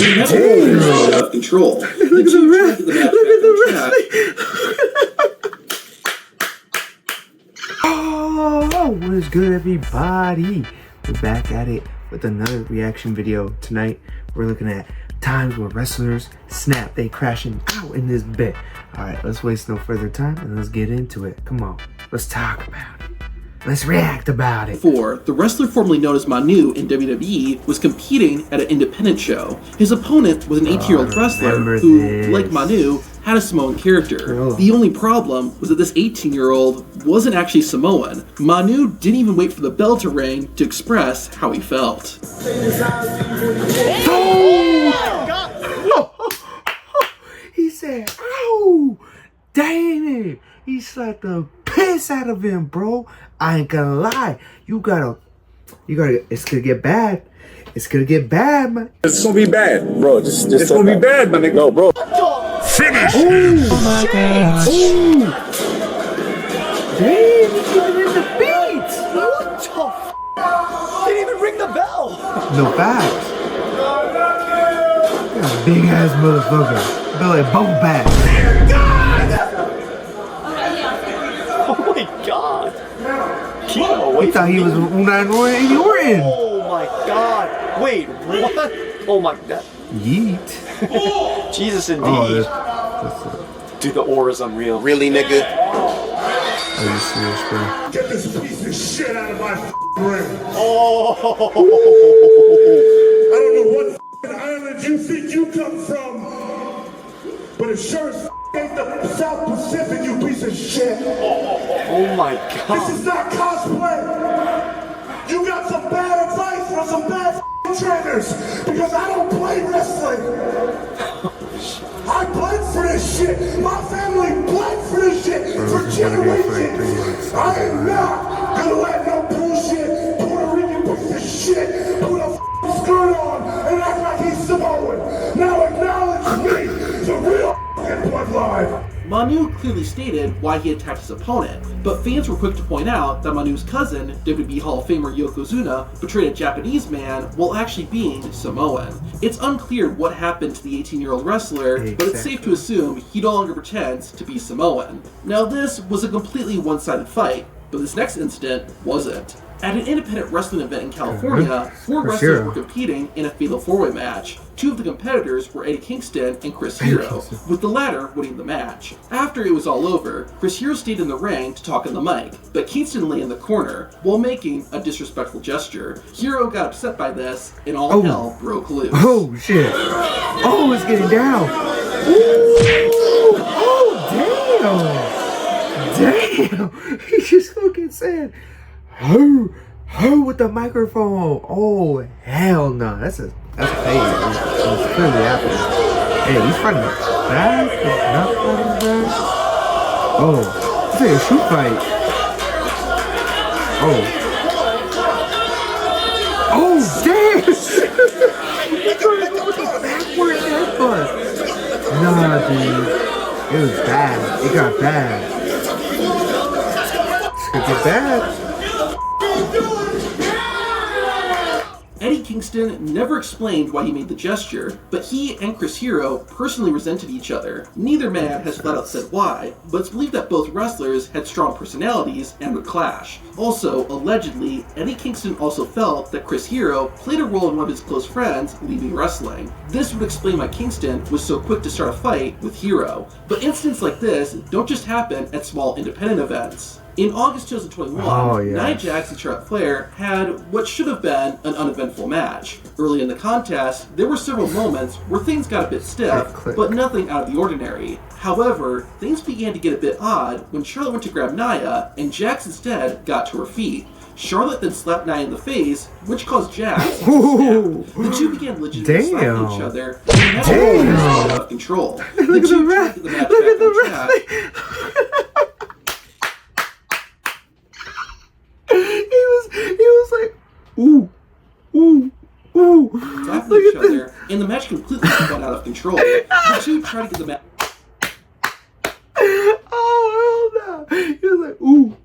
out of control. Look at the Oh, what is good, everybody? We're back at it with another reaction video. Tonight, we're looking at times where wrestlers snap. They crashing out in this bit. All right, let's waste no further time and let's get into it. Come on, let's talk about it. Let's react about it. The wrestler formerly known as Manu in WWE was competing at an independent show. His opponent was an 18-year-old wrestler who, like Manu, had a Samoan character. The only problem was that this 18-year-old wasn't actually Samoan. Manu didn't even wait for the bell to ring to express how he felt. He said, "Ow, dang it." He slapped the piss out of him, bro. I ain't gonna lie. You gotta, it's gonna get bad. It's gonna get bad, man. It's gonna be bad, bro. Just it's gonna be bad, my nigga. No, bro. Finish. Oh my God. Ooh. Damn, he's giving him the beats. What the f? Didn't even ring the bell. No facts. Big ass motherfucker. Feel like bubble bath. Oh my God. Keep him away He thought he was Unai Eddie Orton. Oh my God. Wait, what? Oh my God. Yeet. Jesus indeed. Dude, the aura's unreal. Really, nigga? Are you serious, bro? Get this piece of shit out of my ring. Oh. I don't know what island you think you come from, but it sure as ain't the South Pacific, you piece of shit. Oh my This God. is not cosplay. You got some bad advice from some bad trainers because I don't play wrestling. I bled for this shit. My family bled for this shit for generations. I am not gonna let no bullshit Puerto Rican piece of shit put a skirt on and act like he's Samoan. Now acknowledge me, the real bloodline. Manu clearly stated why he attacked his opponent, but fans were quick to point out that Manu's cousin, WWE Hall of Famer Yokozuna, betrayed a Japanese man while actually being Samoan. It's unclear what happened to the 18-year-old wrestler, but it's safe to assume he no longer pretends to be Samoan. Now this was a completely one-sided fight, but this next incident wasn't. At an independent wrestling event in California, 4 wrestlers were competing in a fatal 4-way match. 2 of the competitors were Eddie Kingston and Chris Hero, with the latter winning the match. After it was all over, Chris Hero stayed in the ring to talk on the mic, but Kingston lay in the corner while making a disrespectful gesture. Hero got upset by this, and all hell broke loose. Oh shit! Oh, it's getting down. Ooh. Oh damn! Damn! He just fucking said, "Ho, ho," with the microphone. Oh hell no! That's a fake. It's clearly happening. Hey, he's fighting back. He's not fighting back. Oh, it's like a shoot fight. Oh. Oh damn! Backward headbutt. Nah, dude. It was bad. It got bad. It's gonna get bad. Eddie Kingston never explained why he made the gesture, but he and Chris Hero personally resented each other. Neither man has flat out said why, but it's believed that both wrestlers had strong personalities and would clash. Also, allegedly, Eddie Kingston also felt that Chris Hero played a role in one of his close friends leaving wrestling. This would explain why Kingston was so quick to start a fight with Hero. But incidents like this don't just happen at small independent events. In August 2021, Nia Jax and Charlotte Flair had what should have been an uneventful match. Early in the contest, there were several moments where things got a bit stiff, but nothing out of the ordinary. However, things began to get a bit odd when Charlotte went to grab Nia, and Jax instead got to her feet. Charlotte then slapped Nia in the face, which caused Jax to snap. The two began legitimately slapping each other, and the match was out of control. Look at the ref! Look at the ref! He was like, ooh, ooh, ooh. Slapping each other, and the match completely spun out of control. The two tried to get the match. Oh, hell no. He was like, ooh,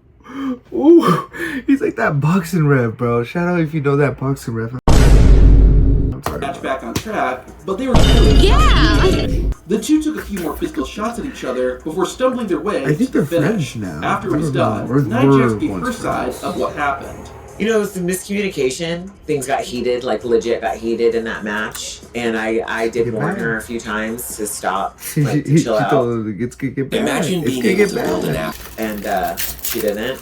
ooh. He's like that boxing ref, bro. Shout out if you know that boxing ref. I'm talking match about. back on track, but they were clearly The two took a few more physical shots at each other before stumbling their way I think to the they're finish. friends now. After it was We're done, once Nia gave her friends. side of what happened. You know, it was the miscommunication. Things got heated, like legit got heated in that match. And I did warn her a few times to stop, like to chill out. It's gonna get bad. Imagine being able to build an app. And she didn't.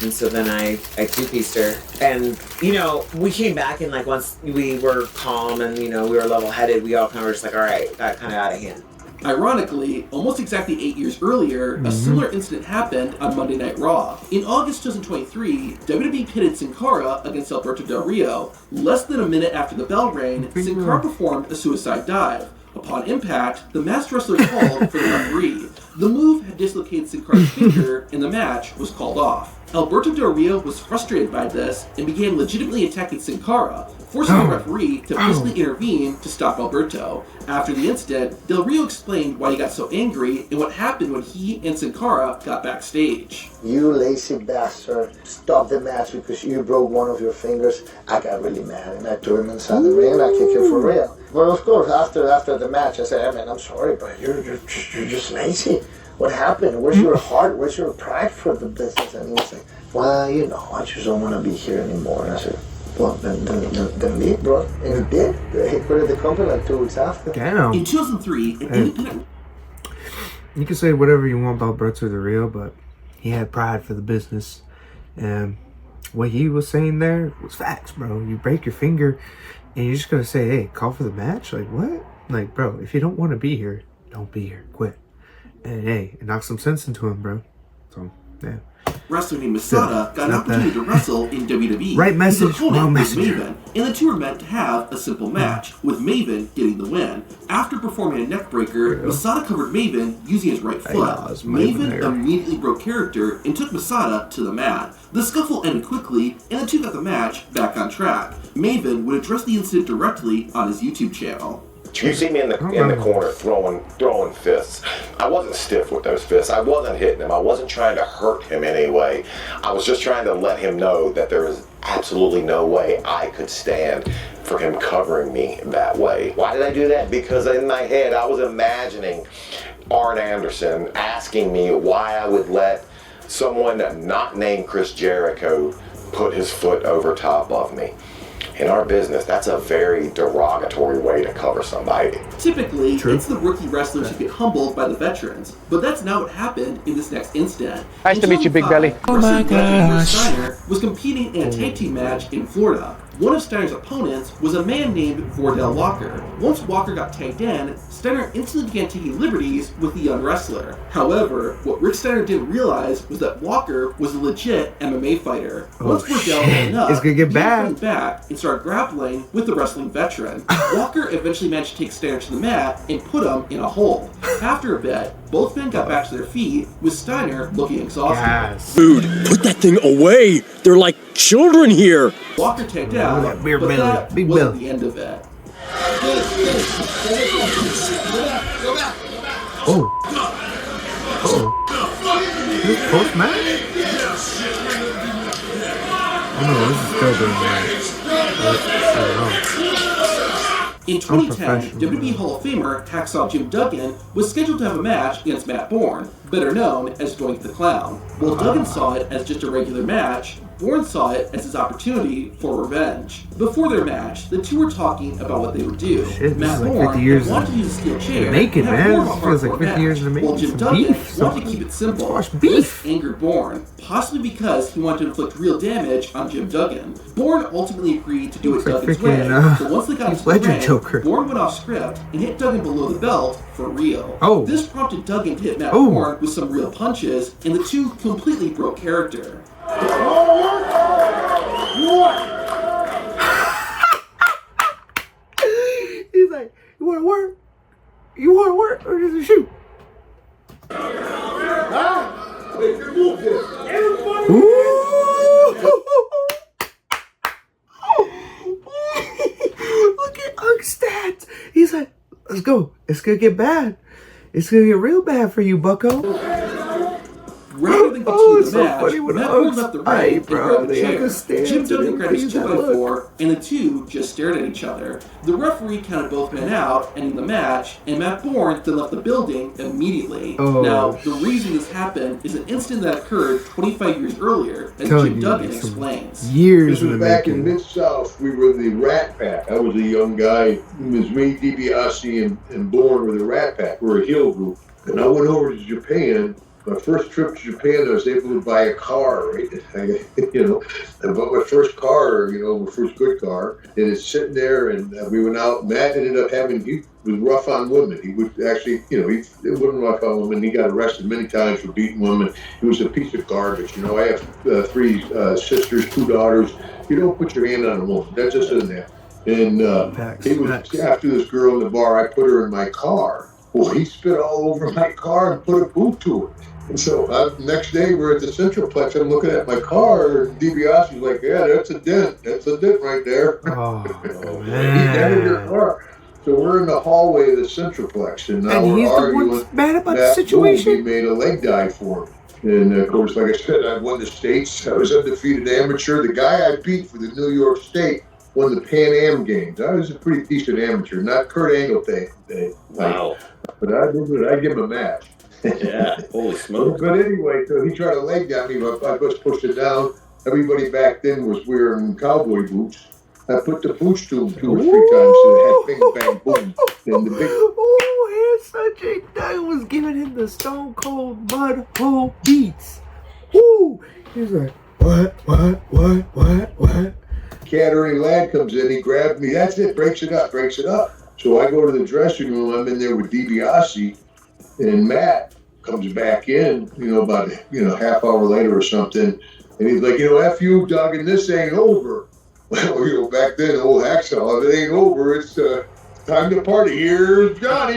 And so then I two-pieced her. And, you know, we came back and like once we were calm and, you know, we were level-headed, we all kind of were just like, all right, got kind of out of hand. Ironically, almost exactly 8 years earlier, a similar incident happened on Monday Night Raw. In August 2023, WWE pitted Sin Cara against Alberto Del Rio. Less than a minute after the bell rang, Sin Cara performed a suicide dive. Upon impact, the masked wrestler called for the referee. The move had dislocated Sin Cara's finger, and the match was called off. Alberto Del Rio was frustrated by this and began legitimately attacking Sin Cara, forcing the referee to physically intervene to stop Alberto. After the incident, Del Rio explained why he got so angry and what happened when he and Sin Cara got backstage. You lazy bastard, stop the match because you broke one of your fingers. I got really mad and I threw him inside the ring and I kicked him for real. But of course, after the match, I said, hey man, I'm sorry, but you're just lazy. What happened? Where's your heart? Where's your pride for the business? And he was like, well, you know, I just don't want to be here anymore. And I said, well, then leave, bro. And he did. He quit the company like 2 weeks after. Damn. In 2003, an independent... You can say whatever you want about Alberto Del Rio, but he had pride for the business. And what he was saying there was facts, bro. You break your finger and you're just going to say, hey, call for the match? Like, what? Like, bro, if you don't want to be here, don't be here. Quit. And hey, it knocked some sense into him, bro. So, yeah. wrestler named Masada got an opportunity to wrestle in WWE. Right message, His opponent wrong was message. Maven, and the two were meant to have a simple match, with Maven getting the win. After performing a neckbreaker, Masada covered Maven using his right foot. it's Maven Maven there. immediately broke character and took Masada to the mat. The scuffle ended quickly, and the two got the match back on track. Maven would address the incident directly on his YouTube channel. You see me in the corner throwing fists. I wasn't stiff with those fists. I wasn't hitting him. I wasn't trying to hurt him in any way. I was just trying to let him know that there was absolutely no way I could stand for him covering me that way. Why did I do that? Because in my head I was imagining Arn Anderson asking me why I would let someone not named Chris Jericho put his foot over top of me. In our business, that's a very derogatory way to cover somebody. Typically, it's the rookie wrestlers who get humbled by the veterans, but that's not what happened in this next incident. Nice to meet you, Big Belly. Oh my gosh. Steiner was competing in a tag team match in Florida. One of Steiner's opponents was a man named Vordell Walker. Once Walker got tagged in, Steiner instantly began taking liberties with the young wrestler. However, what Rick Steiner didn't realize was that Walker was a legit MMA fighter. Once Vordell had enough, It's gonna get he bad. went back and started grappling with the wrestling veteran. Walker eventually managed to take Steiner to the mat and put him in a hole. After a bit, both men got back to their feet, with Steiner looking exhausted. Yes. Dude, put that thing away. They're like children here. Walker tagged out, that beer but belly, that big wasn't belly. the end of it. Oh. Oh. This post match? Oh no, this is still doing that. I don't know. In 2010, Unprofessional. WWE Hall of Famer Hacksaw Jim Duggan was scheduled to have a match against Matt Bourne, better known as Doink the Clown. While Duggan saw it as just a regular match, Bourne saw it as his opportunity for revenge. Before their match, the two were talking about what they would do. Shit, this Matt is like Bourne 50 years wanted to use a steel chair make it, and have man. more of a This feels like hardcore 50 years in the match, while making. Jim Some Duggan beef, wanted to some keep it simple. squash This beef. angered Bourne, possibly because he wanted to inflict real damage on Jim Duggan. Bourne ultimately agreed to do it Looks like Duggan's way, freaking, so once they got Heath into the Ledger ring, Joker. Bourne went off script and hit Duggan below the belt for real. Oh. This prompted Duggan to hit Matt Oh. Bourne with some real punches, and the two completely broke character. He's like, you wanna work? You wanna work or just shoot? Ooh. Look at Unkstad. He's like, let's go. It's gonna get bad. It's gonna get real bad for you, bucko. Rather than Oh, continue it's the so match, funny when Matt Hugs pulled up the fight, ring and bro. grabbed a They chair. understand, Jim so Duggan they grabbed his use that 2x4, and the two just stared at each other. The referee counted both men out, ending the match, and Matt Bourne then left the building immediately. Oh, now, the reason this happened is an incident that occurred 25 years earlier, as Telling Jim you, Duggan some explains. Years This in was the back in making. Mid-South. We were the Rat Pack. I was a young guy. It was me, DiBiase, and Bourne were the Rat Pack. We're a heel group. And I went over to Japan. My first trip to Japan, I was able to buy a car, right? I bought my first car, my first good car. And it's sitting there, and we went out. Matt ended up he was rough on women. He would actually, he wasn't rough on women. He got arrested many times for beating women. He was a piece of garbage. I have 3 sisters, 2 daughters. You don't put your hand on a woman. That just isn't there. And he was after this girl in the bar. I put her in my car. Well, he spit all over my car and put a boot to it. And so next day we're at the Centroplex. I'm looking at my car. And DiBiase's like, "Yeah, that's a dent. That's a dent right there." Oh, He dented your man. car. So we're in the hallway of the Centroplex, and now And we're he's the arguing. one mad about the Matt Boone, situation? he made a leg dive for him. And of course, like I said, I won the states. I was undefeated amateur. The guy I beat for the New York State won the Pan Am Games. I was a pretty decent amateur, not Kurt Angle Wow. but I give him a match. Yeah. Holy smokes. But anyway, so he tried to leg down me, but I just pushed it down. Everybody back then was wearing cowboy boots. I put the boots to him 2 or 3 times, so it had bing, bang, boom. And the big Oh, and Sanjay Dutt was giving him the Stone Cold Mud Hole beats. Woo! He was like, what? cat or any lad comes in, he grabs me. That's it, breaks it up. So I go to the dressing room. I'm in there with DiBiase, and Matt comes back in, about half hour later or something, and he's like, F you, Doug, and this ain't over. Well, back then, old Hacksaw, if it ain't over, it's time to party. Here's Johnny.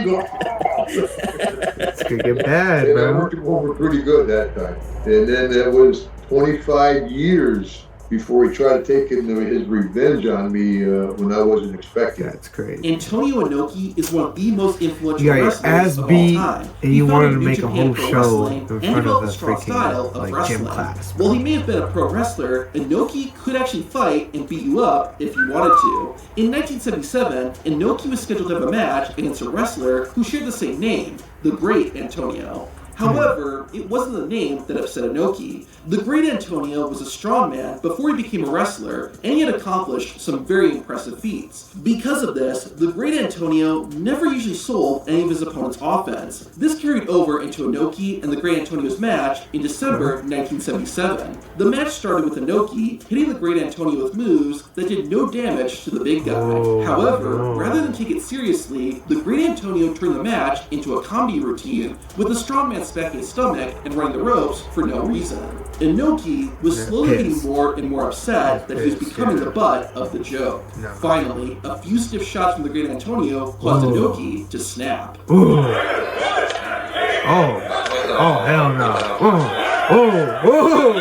It's gonna get bad, And I bro. worked him over pretty good that time. And then that was 25 years before he tried to take his revenge on me when I wasn't expecting it. That's crazy. Antonio Inoki is one of the most influential You got your wrestlers ass of beat, all time. and He you wanted founded to New make a Japan whole Pro show Wrestling in and front of developed the a strong freaking, style of like, wrestling. gym class. While he may have been a pro wrestler, Inoki could actually fight and beat you up if he wanted to. In 1977, Inoki was scheduled to have a match against a wrestler who shared the same name, the Great Antonio. However, it wasn't the name that upset Inoki. The Great Antonio was a strongman before he became a wrestler, and he had accomplished some very impressive feats. Because of this, the Great Antonio never usually sold any of his opponent's offense. This carried over into Inoki and the Great Antonio's match in December 1977. The match started with Inoki hitting the Great Antonio with moves that did no damage to the big guy. Oh, However, no. rather than take it seriously, the Great Antonio turned the match into a comedy routine, with the strongman smacking his stomach and running the ropes for no reason. Inoki was They're slowly getting pissed. more and more upset that he was Pissed, becoming yeah. the butt of the joke. No. Finally, a few stiff shots from the Great Antonio caused Ooh. Inoki to snap. Ooh. Oh, hell no. Oh.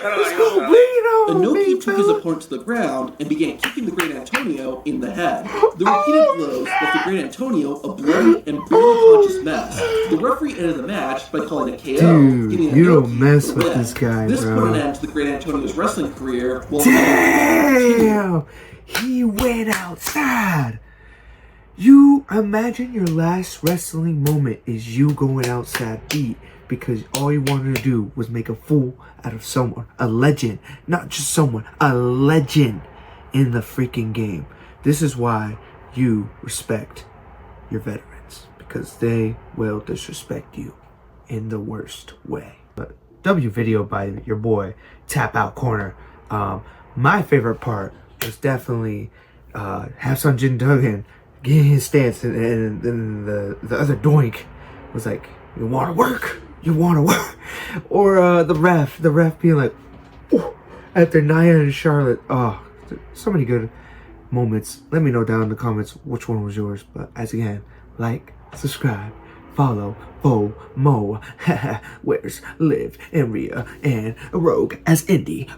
Let's go bleed on me, Inoki took his fella. opponent to the ground and began kicking the Great Antonio in the head. The repeated blows left the Great Antonio a bloody and barely conscious mess. The referee ended the match by calling a KO, Dude, giving you don't Inoki mess the with win. this guy, This bro. put an end to the Great Antonio's wrestling career. While Damn! He went outside. You imagine your last wrestling moment is you going outside beat because all you wanted to do was make a fool out of someone. A legend. Not just someone. A legend in the freaking game. This is why you respect your veterans. Because they will disrespect you in the worst way. But W video by your boy, Tap Out Corner. My favorite part was definitely Half-Son Jim Duggan getting his stance, and then the other doink was like, you want to work? Or the ref being like, ooh, after Nia and Charlotte. Oh, so many good moments. Let me know down in the comments which one was yours. But as again, like, subscribe, follow, Bo, Mo, Where's Liv and Rhea and Rogue as Indy.